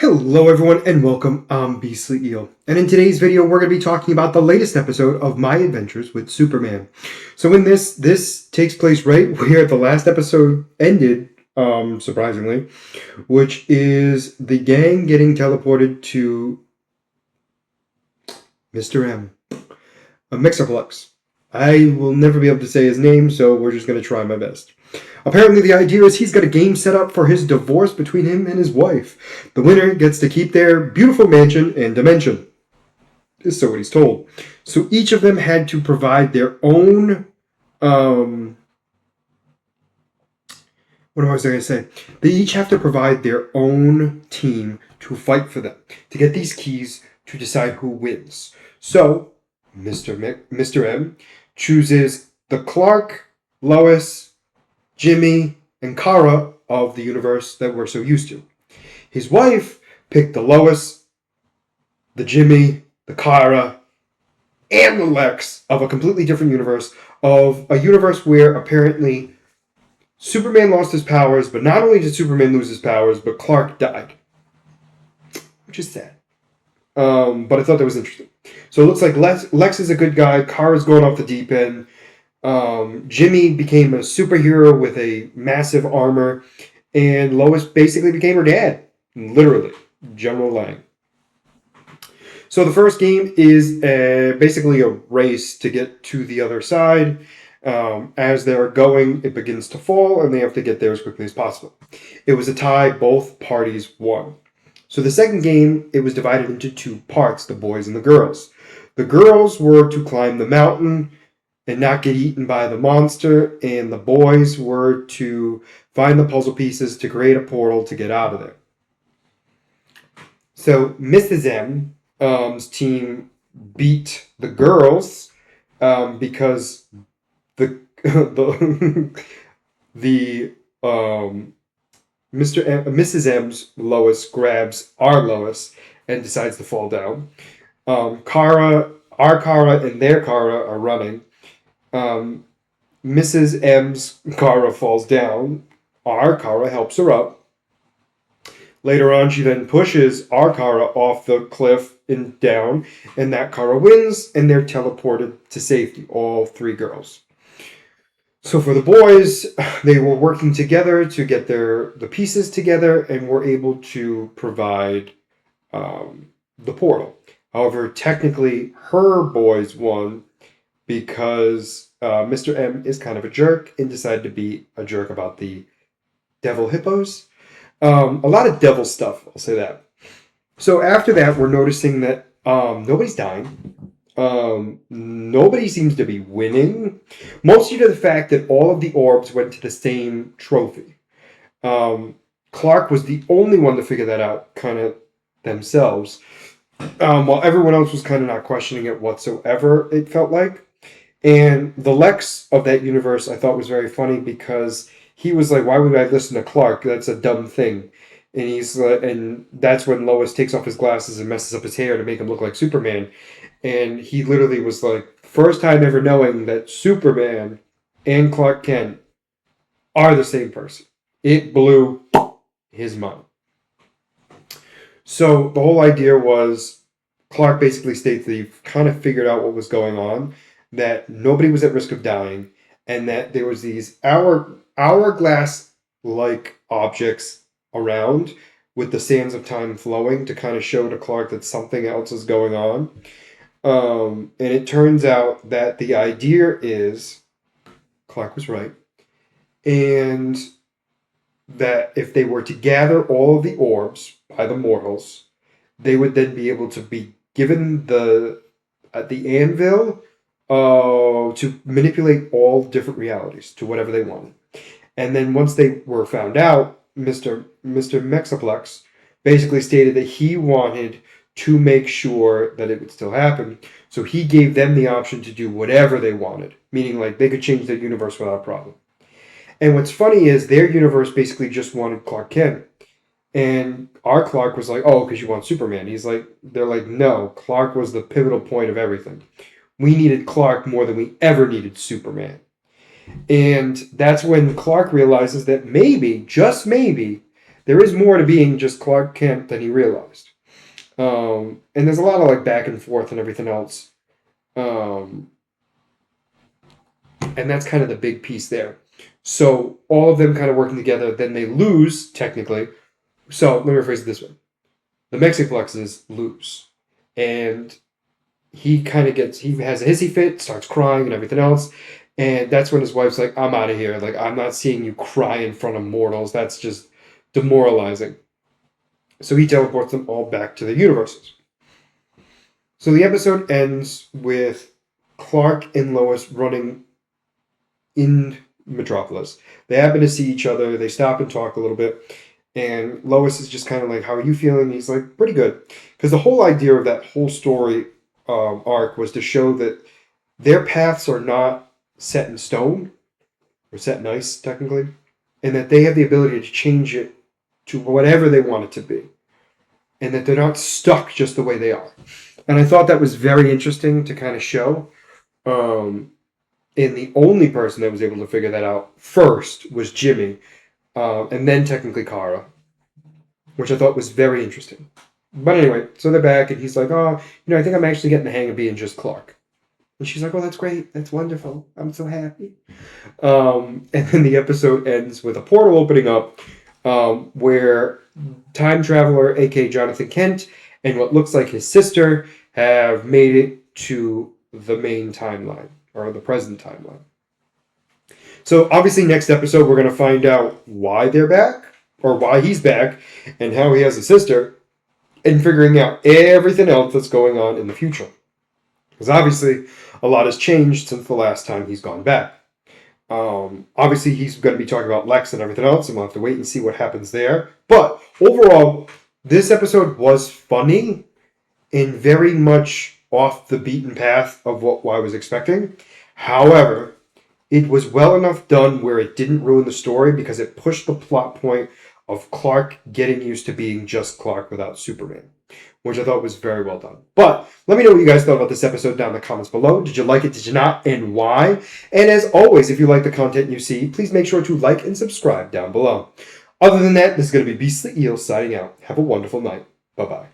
Hello everyone and welcome, I'm Beastly Eel. And in today's video we're going to be talking about the latest episode of My Adventures with Superman. So in this takes place right where the last episode ended, surprisingly, which is the gang getting teleported to Mr. M, a Mixerplex. I will never be able to say his name, so we're just going to try my best. Apparently the idea is he's got a game set up for his divorce between him and his wife. The winner gets to keep their beautiful mansion and dimension. So what he's told. So each of them had to provide their own, what was I going to say? They each have to provide their own team to fight for them, to get these keys to decide who wins. So Mr. M chooses the Clark, Lois, Jimmy, and Kara of the universe that we're so used to. His wife picked the Lois, the Jimmy, the Kara, and the Lex of a completely different universe, of a universe where apparently Superman lost his powers, but not only did Superman lose his powers, but Clark died. Which is sad. But I thought that was interesting. So it looks like Lex is a good guy, Kara's going off the deep end, Jimmy became a superhero with a massive armor, and Lois basically became her dad, literally, General Lang. So the first game is basically a race to get to the other side. As they're going, it begins to fall, and they have to get there as quickly as possible. It was a tie, both parties won. So the second game, it was divided into two parts, the boys and the girls. The girls were to climb the mountain and not get eaten by the monster, and the boys were to find the puzzle pieces to create a portal to get out of there. So Mrs. M's team beat the girls because Mrs. M's Lois grabs our Lois and decides to fall down. Our Kara and their Kara are running. Mrs. M's Kara falls down. Our Kara helps her up. Later on, she then pushes our Kara off the cliff and down, and that Kara wins, and they're teleported to safety, all three girls. So for the boys, they were working together to get the pieces together, and were able to provide the portal. However, technically, her boys won, because Mr. M is kind of a jerk and decided to be a jerk about the devil hippos. A lot of devil stuff, I'll say that. So after that, we're noticing that nobody's dying. Nobody seems to be winning. Mostly to the fact that all of the orbs went to the same trophy. Clark was the only one to figure that out kind of themselves. While everyone else was kind of not questioning it whatsoever, it felt like. And the Lex of that universe I thought was very funny, because he was like, why would I listen to Clark? That's a dumb thing. And and that's when Lois takes off his glasses and messes up his hair to make him look like Superman. And he literally was like, first time ever knowing that Superman and Clark Kent are the same person. It blew his mind. So the whole idea was, Clark basically states that he kind of figured out what was going on, that nobody was at risk of dying, and that there was these hourglass-like objects around with the sands of time flowing to kind of show to Clark that something else is going on. And it turns out that the idea is, Clark was right, and that if they were to gather all of the orbs by the mortals, they would then be able to be given the anvil to manipulate all different realities to whatever they wanted. And then once they were found out, Mr. Mexaplex basically stated that he wanted to make sure that it would still happen. So he gave them the option to do whatever they wanted, meaning like they could change their universe without a problem. And what's funny is their universe basically just wanted Clark Kent. And our Clark was like, oh, because you want Superman. They're like, no, Clark was the pivotal point of everything. We needed Clark more than we ever needed Superman. And that's when Clark realizes that maybe, just maybe, there is more to being just Clark Kent than he realized. And there's a lot of like back and forth and everything else. And that's kind of the big piece there. So all of them kind of working together, then they lose, technically. So let me rephrase it this way. The Mexiplexes lose. And he has a hissy fit, starts crying and everything else. And that's when his wife's like, I'm out of here. Like, I'm not seeing you cry in front of mortals. That's just demoralizing. So he teleports them all back to their universes. So the episode ends with Clark and Lois running in Metropolis. They happen to see each other. They stop and talk a little bit. And Lois is just kind of like, how are you feeling? And he's like, pretty good. Because the whole idea of that whole story arc was to show that their paths are not set in stone, or set in ice, technically, and that they have the ability to change it to whatever they want it to be, and that they're not stuck just the way they are. And I thought that was very interesting to kind of show. And the only person that was able to figure that out first was Jimmy, and then technically Kara, which I thought was very interesting. But anyway, so they're back, and he's like, oh, I think I'm actually getting the hang of being just Clark. And she's like, oh, that's great. That's wonderful. I'm so happy. And then the episode ends with a portal opening up where time traveler, a.k.a. Jonathan Kent, and what looks like his sister have made it to the main timeline, or the present timeline. So obviously next episode we're going to find out why they're back, or why he's back, and how he has a sister, and figuring out everything else that's going on in the future. Because obviously a lot has changed since the last time he's gone back. Obviously he's going to be talking about Lex and everything else, and we'll have to wait and see what happens there. But overall, this episode was funny and very much off the beaten path of what I was expecting. However, it was well enough done where it didn't ruin the story, because it pushed the plot point of Clark getting used to being just Clark without Superman, which I thought was very well done. But let me know what you guys thought about this episode down in the comments below. Did you like it? Did you not? And why? And as always, if you like the content you see, please make sure to like and subscribe down below. Other than that, this is going to be Beastly Eel signing out. Have a wonderful night. Bye-bye.